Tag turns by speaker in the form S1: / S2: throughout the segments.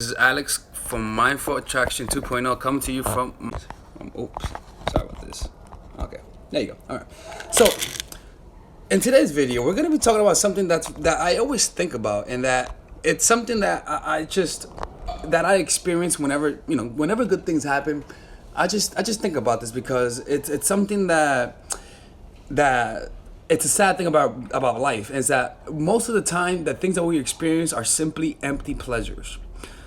S1: is Alex from Mindful Attraction 2.0 coming to you from oops, sorry about this. Okay, there you go. All right. So, in today's video, we're gonna be talking about something that I always think about, and that it's something that I experience whenever good things happen. I just think about this because it's something that it's a sad thing about life, is that most of the time the things that we experience are simply empty pleasures.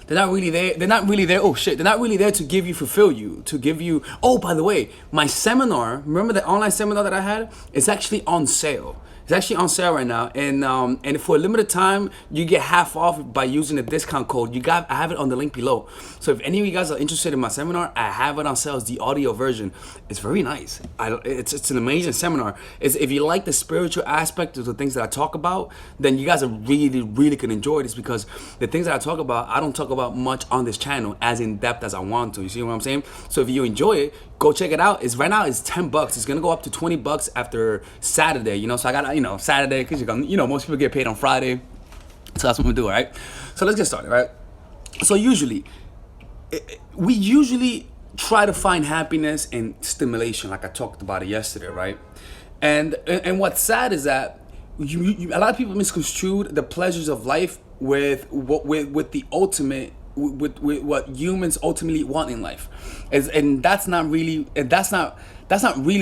S1: They're not really there. They're not really there. Oh shit! They're not really there to fulfill you, to give you. Oh, by the way, my seminar. Remember the online seminar that I had? It's actually on sale. It's actually on sale right now, and for a limited time, you get half off by using the discount code. I have it on the link below. So if any of you guys are interested in my seminar, I have it on sale. It's the audio version. It's very nice. It's an amazing seminar. If you like the spiritual aspect of the things that I talk about, then you guys are really gonna enjoy this, because the things that I talk about, I don't talk about much on this channel as in depth as I want to. You see what I'm saying? So if you enjoy it, go check it out. Right now it's $10. It's gonna go up to $20 after Saturday. So I got Saturday, because most people get paid on Friday. So that's what we do, right? So let's get started, right? So we usually try to find happiness in stimulation, like I talked about it yesterday, right? And what's sad is that a lot of people misconstrued the pleasures of life with the ultimate, with what humans ultimately want in life, and that's not really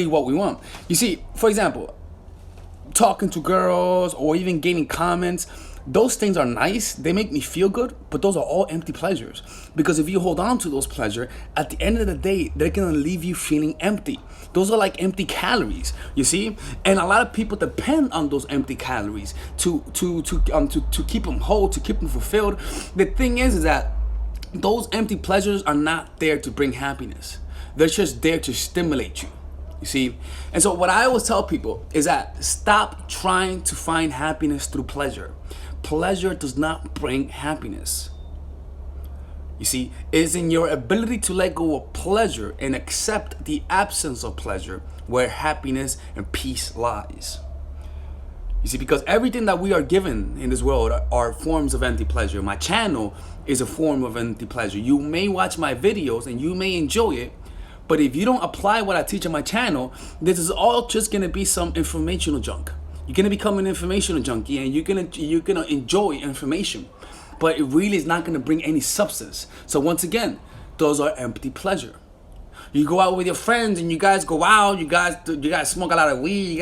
S1: what we want. You see, for example, talking to girls or even getting comments, those things are nice, they make me feel good, but those are all empty pleasures. Because if you hold on to those pleasures, at the end of the day, they're gonna leave you feeling empty. Those are like empty calories, you see? And a lot of people depend on those empty calories to keep them whole, to keep them fulfilled. The thing is that those empty pleasures are not there to bring happiness. They're just there to stimulate you. You see? And so what I always tell people is that stop trying to find happiness through pleasure. Pleasure does not bring happiness. You see, it is in your ability to let go of pleasure and accept the absence of pleasure where happiness and peace lies. You see, because everything that we are given in this world are forms of empty pleasure. My channel is a form of empty pleasure. You may watch my videos and you may enjoy it, but if you don't apply what I teach on my channel, this is all just gonna be some informational junk. You're gonna become an informational junkie, and you're gonna enjoy information, but it really is not gonna bring any substance. So once again, those are empty pleasure. You go out with your friends and you guys go out, you guys smoke a lot of weed, you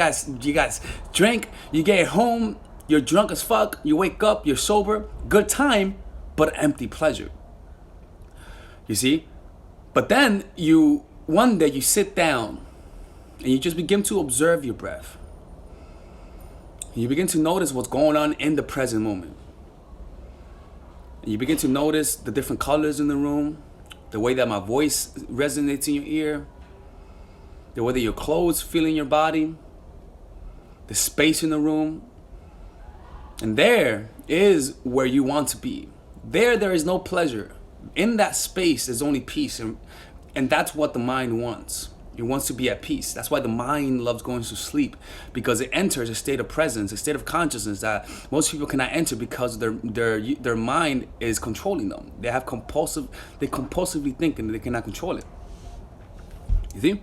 S1: guys drink, you get home, you're drunk as fuck, you wake up, you're sober, good time, but empty pleasure. You see? But then one day you sit down and you just begin to observe your breath. And you begin to notice what's going on in the present moment. And you begin to notice the different colors in the room, the way that my voice resonates in your ear, the way that your clothes feel in your body, the space in the room. And there is where you want to be. There is no pleasure. In that space, there's only peace. And that's what the mind wants. It wants to be at peace. That's why the mind loves going to sleep, because it enters a state of presence, a state of consciousness that most people cannot enter because their mind is controlling them. They compulsively think and they cannot control it. You see?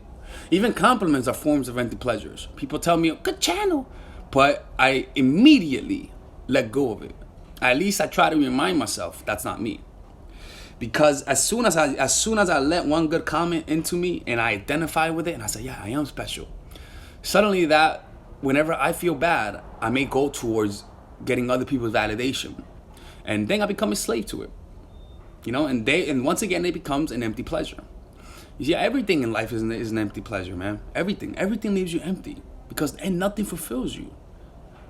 S1: Even compliments are forms of empty pleasures. People tell me, good channel, but I immediately let go of it. At least I try to remind myself that's not me. Because as soon as I let one good comment into me and I identify with it and I say, yeah, I am special, suddenly that whenever I feel bad, I may go towards getting other people's validation, and then I become a slave to it. And once again, it becomes an empty pleasure. You see, everything in life is an empty pleasure, man. Everything leaves you empty, because nothing fulfills you.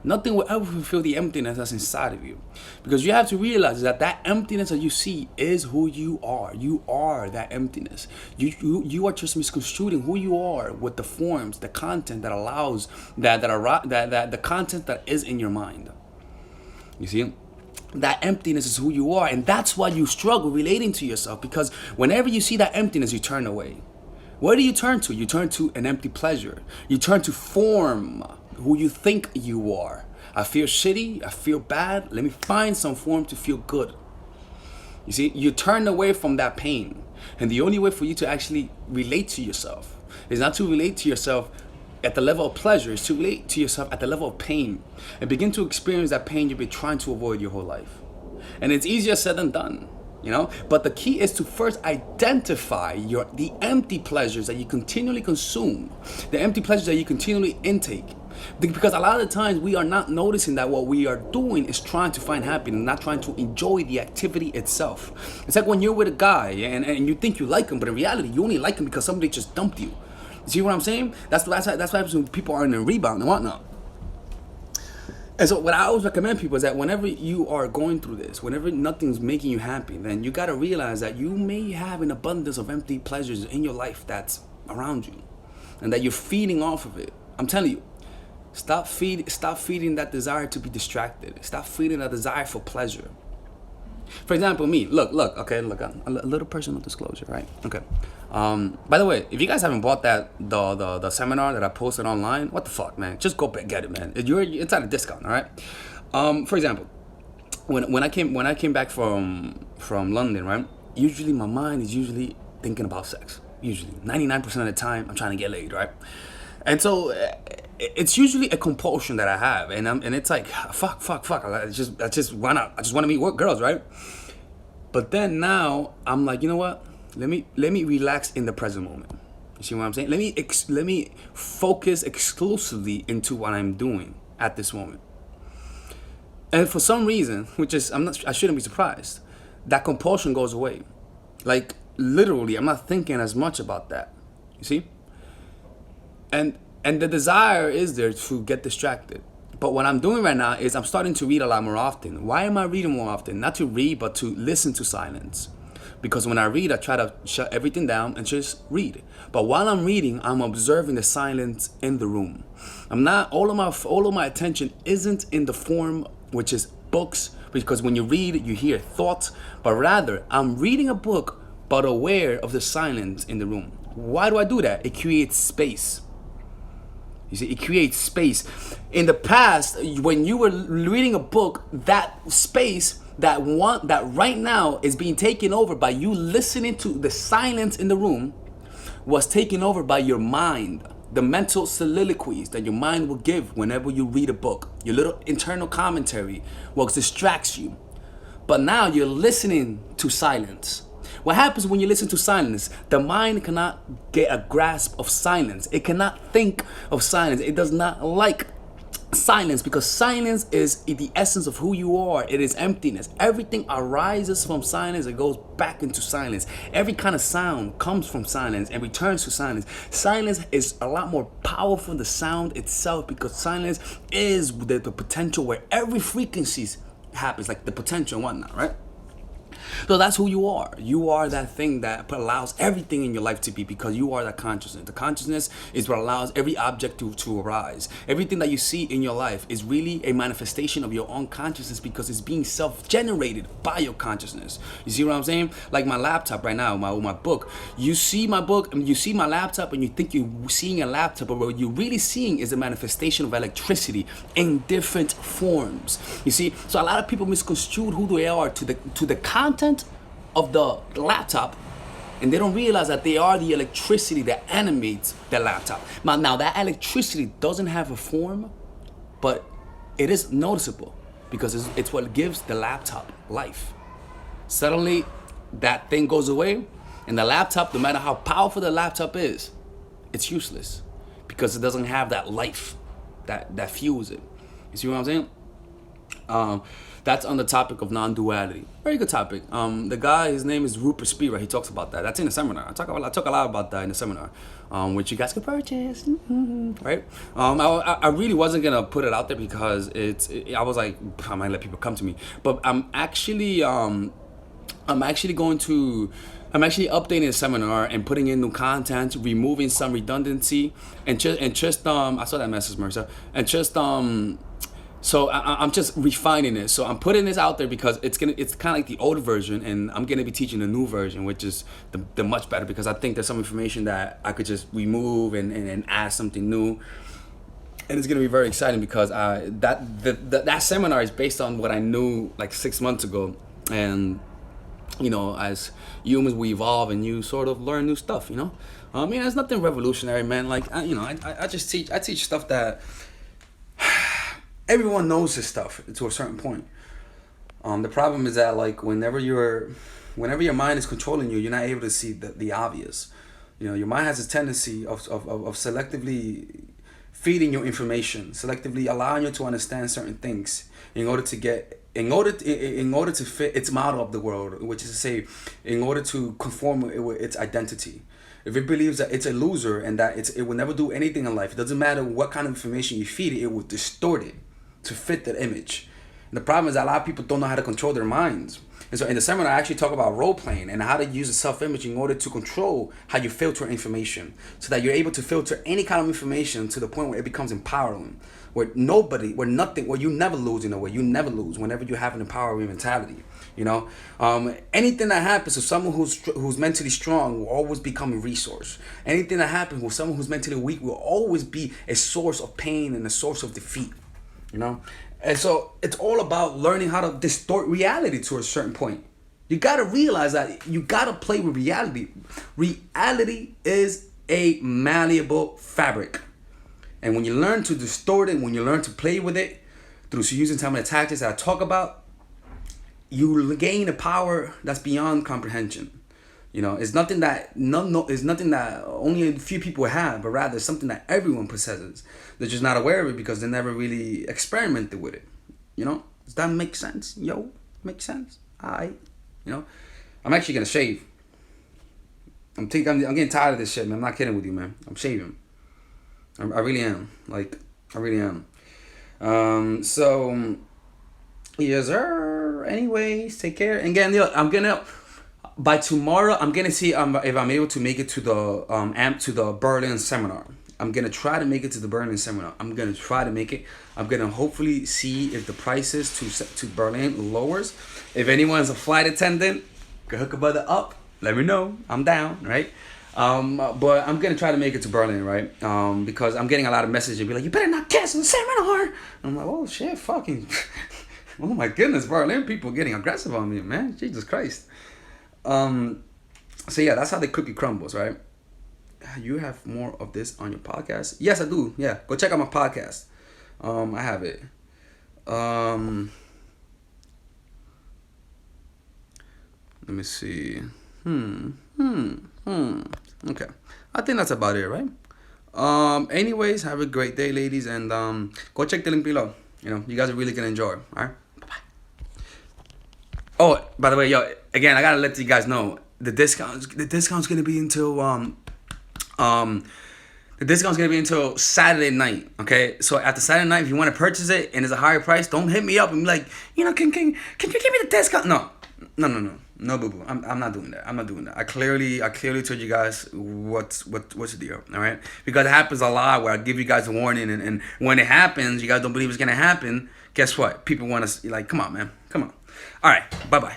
S1: Nothing will ever fulfill the emptiness that's inside of you. Because you have to realize that emptiness that you see is who you are. You are that emptiness. You are just misconstruing who you are with the forms, the content that allows that the content that is in your mind. You see? That emptiness is who you are, and that's why you struggle relating to yourself, because whenever you see that emptiness, you turn away. Where do you turn to? You turn to an empty pleasure. You turn to form, who you think you are. I feel shitty, I feel bad, let me find some form to feel good. You see, you turn away from that pain. And the only way for you to actually relate to yourself is not to relate to yourself at the level of pleasure, is to relate to yourself at the level of pain and begin to experience that pain you've been trying to avoid your whole life. And it's easier said than done, you know? But the key is to first identify the empty pleasures that you continually consume, the empty pleasures that you continually intake. Because a lot of the times we are not noticing that what we are doing is trying to find happiness, not trying to enjoy the activity itself. It's like when you're with a guy and you think you like him, but in reality you only like him because somebody just dumped you. You see what I'm saying? That's what happens when people are in a rebound and whatnot. And so what I always recommend people is that whenever you are going through this, whenever nothing's making you happy, then you got to realize that you may have an abundance of empty pleasures in your life that's around you and that you're feeding off of it. I'm telling you, stop feeding that desire to be distracted. Stop feeding that desire for pleasure. For example, me, look, a little personal disclosure, right? Okay. By the way, if you guys haven't bought the seminar that I posted online, what the fuck, man? Just go get it, man. It's at a discount, all right? For example, when I came back from London, right? Usually my mind is usually thinking about sex. Usually, 99% of the time, I'm trying to get laid, right? And so it's usually a compulsion that I have, and it's like fuck. I just want to meet girls, right? But then now I'm like, you know what? Let me relax in the present moment. You see what I'm saying? Let me focus exclusively into what I'm doing at this moment. And for some reason, I shouldn't be surprised, that compulsion goes away. Like literally, I'm not thinking as much about that. You see? And the desire is there to get distracted. But what I'm doing right now is I'm starting to read a lot more often. Why am I reading more often? Not to read, but to listen to silence. Because when I read, I try to shut everything down and just read. But while I'm reading, I'm observing the silence in the room. All of my attention isn't in the form, which is books, because when you read, you hear thoughts, but rather I'm reading a book, but aware of the silence in the room. Why do I do that? It creates space. You see, it creates space. In the past, when you were reading a book, that space, that right now is being taken over by you listening to the silence in the room, was taken over by your mind. The mental soliloquies that your mind will give whenever you read a book. Your little internal commentary, what distracts you. But now you're listening to silence. What happens when you listen to silence? The mind cannot get a grasp of silence. It cannot think of silence. It does not like silence, because silence is the essence of who you are. It is emptiness. Everything arises from silence. It goes back into silence. Every kind of sound comes from silence and returns to silence. Silence is a lot more powerful than the sound itself, because silence is the potential where every frequency happens, like the potential and whatnot, right? So that's who you are. You are that thing that allows everything in your life to be, because you are that consciousness. The consciousness is what allows every object to arise. Everything that you see in your life is really a manifestation of your own consciousness, because it's being self-generated by your consciousness. You see what I'm saying? Like my laptop right now, my book. You see my book, and you see my laptop, and you think you're seeing a laptop, but what you're really seeing is a manifestation of electricity in different forms. You see? So a lot of people misconstrued who they are to the content of the laptop, and they don't realize that they are the electricity that animates the laptop. Now that electricity doesn't have a form, but it is noticeable, because it's what gives the laptop life. Suddenly that thing goes away, and the laptop, no matter how powerful the laptop is, it's useless, because it doesn't have that life that fuels it. You see what I'm saying? That's on the topic of non-duality. Very good topic. The guy, his name is Rupert Spira. He talks about that. That's in the seminar. I talk a lot about that in the seminar, which you guys can purchase, right? I really wasn't gonna put it out there because I was like, I might let people come to me, but I'm actually updating the seminar and putting in new content, removing some redundancy, and just I saw that message, Marissa, and just so I'm just refining it. So I'm putting this out there because it's kind of like the old version, and I'm gonna be teaching the new version, which is the much better, because I think there's some information that I could just remove and add something new, and it's gonna be very exciting, because that seminar is based on what I knew like 6 months ago, and as humans we evolve and you sort of learn new stuff. I mean, there's nothing revolutionary, man. Like I just teach stuff that everyone knows this stuff to a certain point. The problem is that, like, whenever your mind is controlling you, you're not able to see the obvious. Your mind has a tendency of selectively feeding you information, selectively allowing you to understand certain things in order to fit its model of the world, which is to say, in order to conform with its identity. If it believes that it's a loser and that it will never do anything in life, it doesn't matter what kind of information you feed it, it will distort it to fit that image. And the problem is that a lot of people don't know how to control their minds. And so in the seminar, I actually talk about role playing and how to use the self-image in order to control how you filter information, so that you're able to filter any kind of information to the point where it becomes empowering, where you never lose, where you never lose whenever you have an empowering mentality. Anything that happens to someone who's mentally strong will always become a resource. Anything that happens with someone who's mentally weak will always be a source of pain and a source of defeat. And so it's all about learning how to distort reality to a certain point. You got to realize that you got to play with reality. Reality is a malleable fabric. And when you learn to distort it, when you learn to play with it through using some of the tactics that I talk about, you gain a power that's beyond comprehension. It's nothing that only a few people have, but rather something that everyone possesses. They're just not aware of it because they never really experimented with it. Does that make sense? Makes sense. I'm actually gonna shave. I'm getting tired of this shit, man. I'm not kidding with you, man. I'm shaving. I really am. Like, I really am. So, yes, sir. Anyways, take care. And again, by tomorrow, I'm gonna see if I'm able to make it to the Berlin seminar. I'm gonna try to make it to the Berlin seminar. I'm gonna try to make it. I'm gonna hopefully see if the prices to Berlin lowers. If anyone's a flight attendant, go hook a brother up. Let me know. I'm down, right? But I'm gonna try to make it to Berlin, right? Because I'm getting a lot of messages. Be like, you better not cancel the seminar. And I'm like, oh shit, fucking. Oh my goodness, Berlin people getting aggressive on me, man. Jesus Christ. So yeah, that's how the cookie crumbles, right? You have more of this on your podcast? Yes, I do. Yeah, go check out my podcast. I have it. Let me see. Okay, I think that's about it, right? Anyways, have a great day, ladies, and go check the link below. You guys are really gonna enjoy. All right. Bye-bye. Oh, by the way, again, I gotta let you guys know the discount's gonna be until Saturday night. Okay, so after Saturday night, if you want to purchase it and it's a higher price, don't hit me up and be like, can you give me the discount? No, boo boo. I'm not doing that. I'm not doing that. I clearly told you guys what's the deal. All right, because it happens a lot where I give you guys a warning, and when it happens, you guys don't believe it's gonna happen. Guess what? People want to come on, man, come on. All right, bye bye.